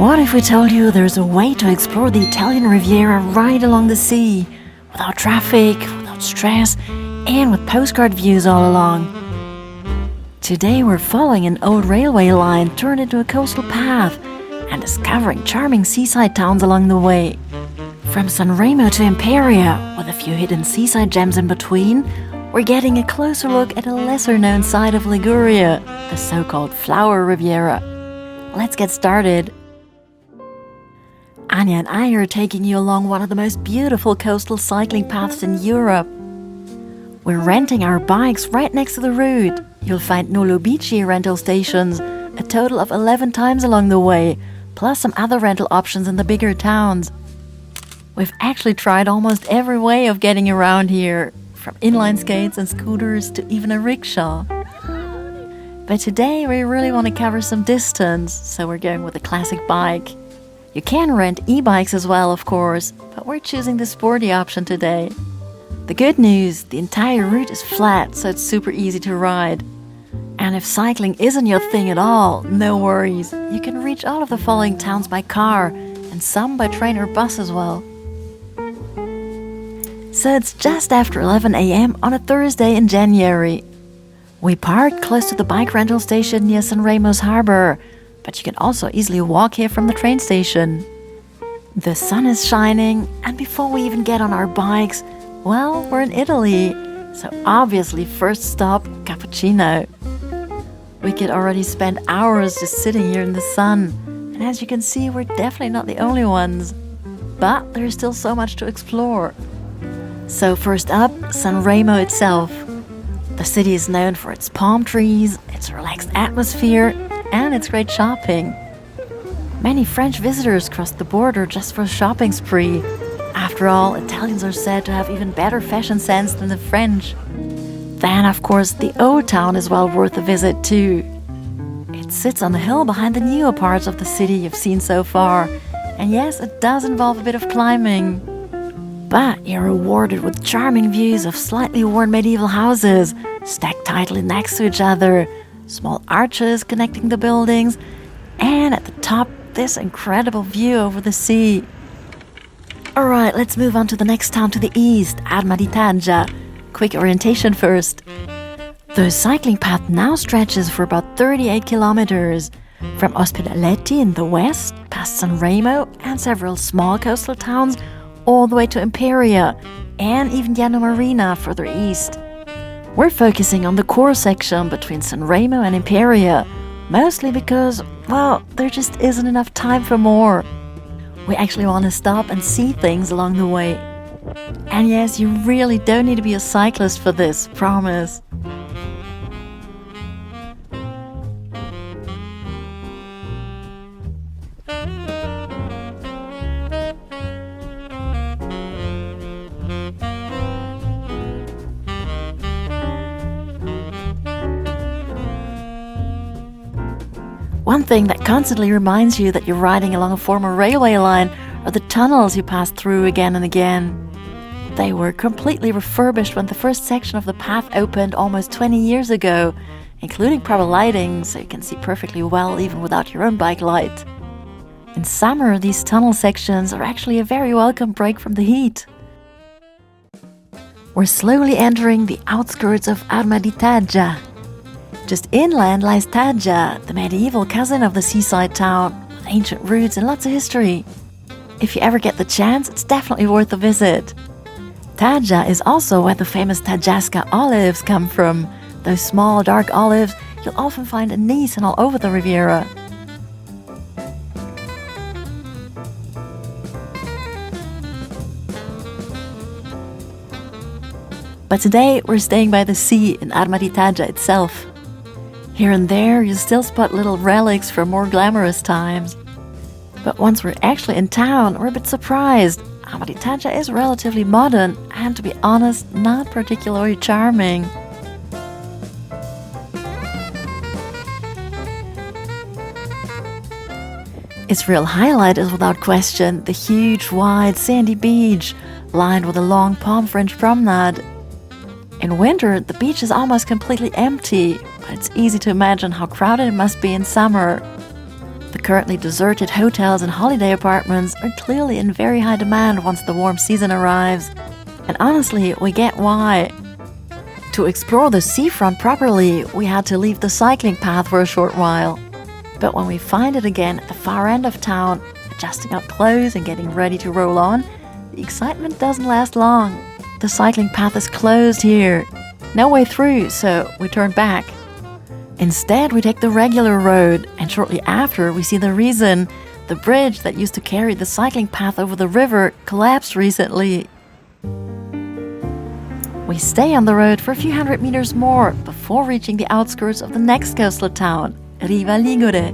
What if we told you there's a way to explore the Italian Riviera right along the sea, without traffic, without stress, and with postcard views all along? Today we're following an old railway line turned into a coastal path and discovering charming seaside towns along the way. From Sanremo to Imperia, with a few hidden seaside gems in between, we're getting a closer look at a lesser-known side of Liguria, the so-called Flower Riviera. Let's get started. Anya and I are taking you along one of the most beautiful coastal cycling paths in Europe. We're renting our bikes right next to the route. You'll find Nolo Bici rental stations, a total of 11 times along the way, plus some other rental options in the bigger towns. We've actually tried almost every way of getting around here, from inline skates and scooters to even a rickshaw. But today we really want to cover some distance, so we're going with a classic bike. You can rent e-bikes as well, of course, but we're choosing the sporty option today. The good news, the entire route is flat, so it's super easy to ride. And if cycling isn't your thing at all, no worries. You can reach all of the following towns by car, and some by train or bus as well. So it's just after 11 a.m. on a Thursday in January. We parked close to the bike rental station near Sanremo's harbor, but you can also easily walk here from the train station. The sun is shining, and before we even get on our bikes, well, we're in Italy, so obviously first stop, cappuccino. We could already spend hours just sitting here in the sun, and as you can see, we're definitely not the only ones. But there's still so much to explore. So first up, Sanremo itself. The city is known for its palm trees, its relaxed atmosphere, and its great shopping. Many French visitors cross the border just for a shopping spree. After all, Italians are said to have even better fashion sense than the French. Then, of course, the old town is well worth a visit too. It sits on a hill behind the newer parts of the city you've seen so far. And yes, it does involve a bit of climbing. But you're rewarded with charming views of slightly worn medieval houses, stacked tightly next to each other, small arches connecting the buildings, and at the top, this incredible view over the sea. Alright, let's move on to the next town to the east, Arma di Taggia. Quick orientation first. The cycling path now stretches for about 38 kilometers, from Ospedaletti in the west, past Sanremo and several small coastal towns, all the way to Imperia, and even Llano Marina further east. We're focusing on the core section between Sanremo and Imperia, mostly because, well, there just isn't enough time for more. We actually want to stop and see things along the way. And yes, you really don't need to be a cyclist for this, promise. One thing that constantly reminds you that you're riding along a former railway line are the tunnels you pass through again and again. They were completely refurbished when the first section of the path opened almost 20 years ago, including proper lighting, so you can see perfectly well even without your own bike light. In summer, these tunnel sections are actually a very welcome break from the heat. We're slowly entering the outskirts of Arma di Taggia. Just inland lies Taggia, the medieval cousin of the seaside town, with ancient roots and lots of history. If you ever get the chance, it's definitely worth a visit. Taggia is also where the famous Taggiasca olives come from, those small dark olives you'll often find in Nice and all over the Riviera. But today we're staying by the sea in Arma di Taggia itself. Here and there, you still spot little relics from more glamorous times. But once we're actually in town, we're a bit surprised. Arma di Taggia is relatively modern and, to be honest, not particularly charming. Its real highlight is without question the huge, wide, sandy beach, lined with a long palm fringe promenade. In winter, the beach is almost completely empty, but it's easy to imagine how crowded it must be in summer. The currently deserted hotels and holiday apartments are clearly in very high demand once the warm season arrives. And honestly, we get why. To explore the seafront properly, we had to leave the cycling path for a short while. But when we find it again at the far end of town, adjusting our clothes and getting ready to roll on, the excitement doesn't last long. The cycling path is closed here. No way through, so we turn back. Instead, we take the regular road, and shortly after, we see the reason. The bridge that used to carry the cycling path over the river collapsed recently. We stay on the road for a few hundred meters more before reaching the outskirts of the next coastal town, Riva Ligure.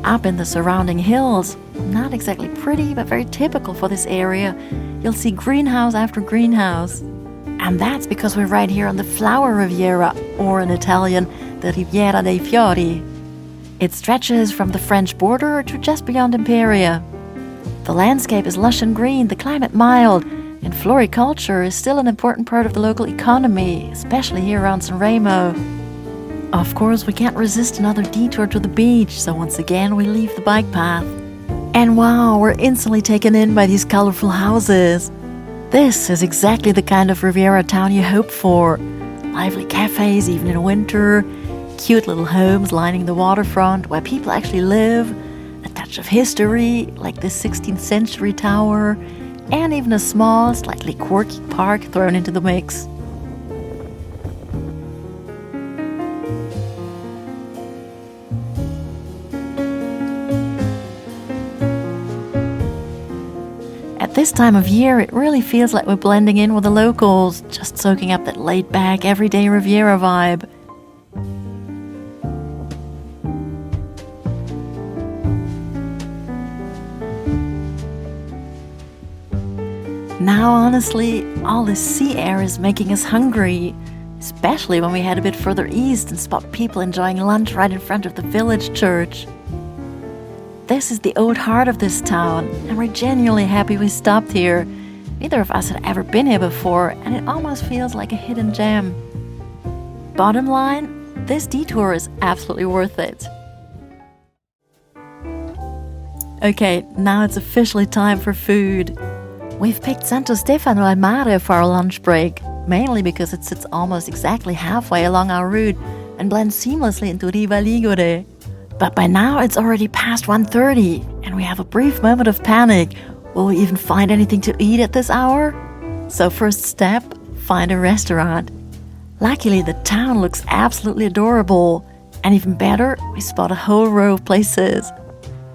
Up in the surrounding hills, not exactly pretty but very typical for this area, you'll see greenhouse after greenhouse. And that's because we're right here on the Flower Riviera, or in Italian, the Riviera dei Fiori. It stretches from the French border to just beyond Imperia. The landscape is lush and green, the climate mild, and floriculture is still an important part of the local economy, especially here around Sanremo. Of course, we can't resist another detour to the beach, so once again we leave the bike path. And wow, we're instantly taken in by these colorful houses. This is exactly the kind of Riviera town you hope for. Lively cafes even in winter, cute little homes lining the waterfront where people actually live, a touch of history like this 16th century tower, and even a small, slightly quirky park thrown into the mix. At this time of year, it really feels like we're blending in with the locals, just soaking up that laid-back, everyday Riviera vibe. Now, honestly, all this sea air is making us hungry, especially when we head a bit further east and spot people enjoying lunch right in front of the village church. This is the old heart of this town, and we're genuinely happy we stopped here. Neither of us had ever been here before, and it almost feels like a hidden gem. Bottom line, this detour is absolutely worth it. Okay, now it's officially time for food. We've picked Santo Stefano al Mare for our lunch break, mainly because it sits almost exactly halfway along our route and blends seamlessly into Riva Ligure. But by now it's already past 1:30 and we have a brief moment of panic. Will we even find anything to eat at this hour? So first step, find a restaurant. Luckily the town looks absolutely adorable, and even better, we spot a whole row of places.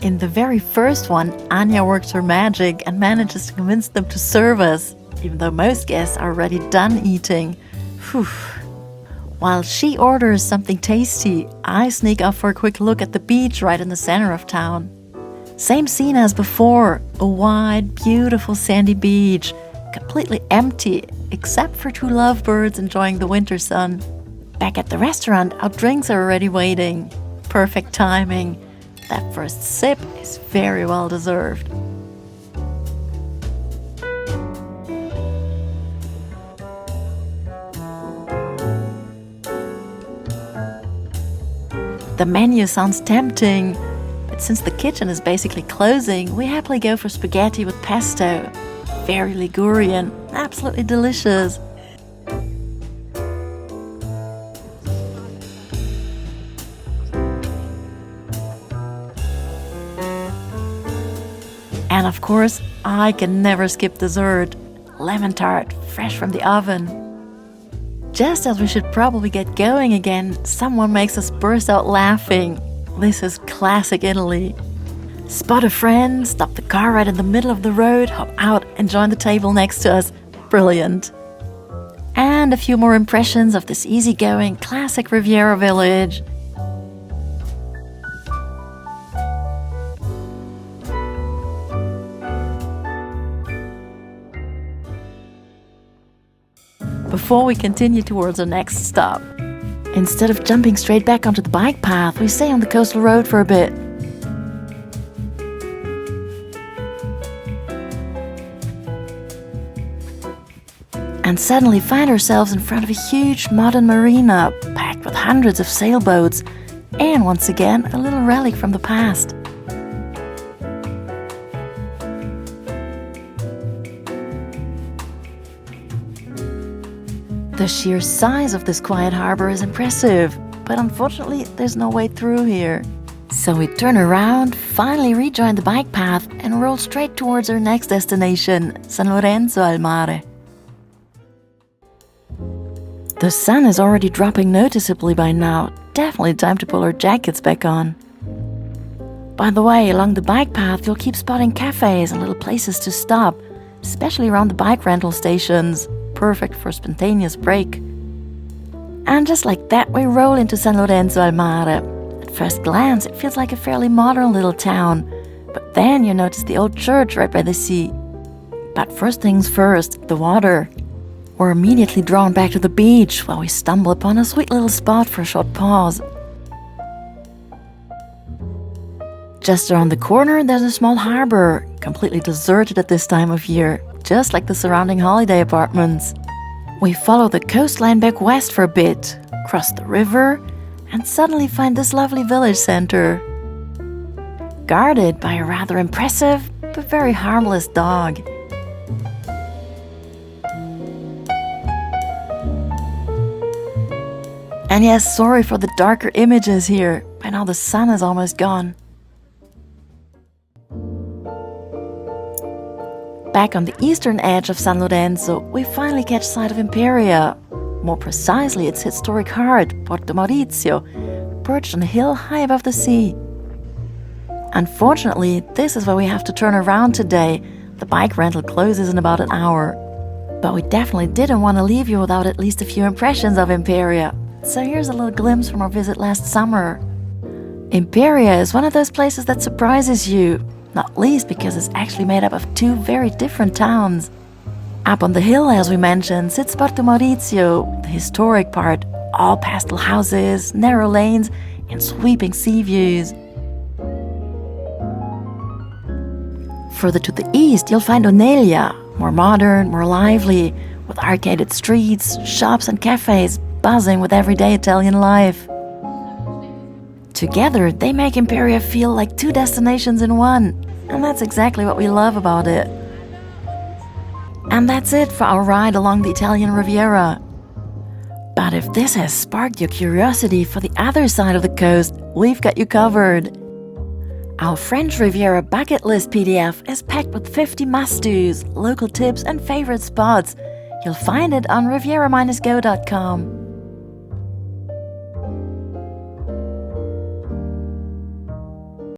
In the very first one, Anya works her magic and manages to convince them to serve us, even though most guests are already done eating. Whew. While she orders something tasty, I sneak off for a quick look at the beach right in the center of town. Same scene as before, a wide, beautiful sandy beach, completely empty except for two lovebirds enjoying the winter sun. Back at the restaurant, our drinks are already waiting. Perfect timing. That first sip is very well deserved. The menu sounds tempting, but since the kitchen is basically closing, we happily go for spaghetti with pesto. Very Ligurian, absolutely delicious. And of course, I can never skip dessert. Lemon tart, fresh from the oven. Just as we should probably get going again, someone makes us burst out laughing. This is classic Italy. Spot a friend, stop the car right in the middle of the road, hop out and join the table next to us. Brilliant. And a few more impressions of this easygoing, classic Riviera village. Before we continue towards our next stop. Instead of jumping straight back onto the bike path, we stay on the coastal road for a bit. And suddenly find ourselves in front of a huge modern marina, packed with hundreds of sailboats, and once again, a little relic from the past. The sheer size of this quiet harbor is impressive, but unfortunately there's no way through here. So we turn around, finally rejoin the bike path and roll straight towards our next destination, San Lorenzo al Mare. The sun is already dropping noticeably by now. Definitely time to pull our jackets back on. By the way, along the bike path you'll keep spotting cafes and little places to stop, especially around the bike rental stations. Perfect for a spontaneous break. And just like that, we roll into San Lorenzo al Mare. At first glance, it feels like a fairly modern little town, but then you notice the old church right by the sea. But first things first, the water. We're immediately drawn back to the beach, where we stumble upon a sweet little spot for a short pause. Just around the corner, there's a small harbor, completely deserted at this time of year, just like the surrounding holiday apartments. We follow the coastline back west for a bit, cross the river, and suddenly find this lovely village center, guarded by a rather impressive but very harmless dog. And yes, sorry for the darker images here. By now the sun is almost gone. Back on the eastern edge of San Lorenzo, we finally catch sight of Imperia. More precisely, its historic heart, Porto Maurizio, perched on a hill high above the sea. Unfortunately, this is where we have to turn around today. The bike rental closes in about an hour. But we definitely didn't want to leave you without at least a few impressions of Imperia. So here's a little glimpse from our visit last summer. Imperia is one of those places that surprises you, not least because it's actually made up of two very different towns. Up on the hill, as we mentioned, sits Porto Maurizio, the historic part, all pastel houses, narrow lanes, and sweeping sea views. Further to the east, you'll find Oneglia, more modern, more lively, with arcaded streets, shops and cafes buzzing with everyday Italian life. Together, they make Imperia feel like two destinations in one, and that's exactly what we love about it. And that's it for our ride along the Italian Riviera. But if this has sparked your curiosity for the other side of the coast, we've got you covered. Our French Riviera bucket list PDF is packed with 50 must-dos, local tips and favorite spots. You'll find it on riviera-go.com.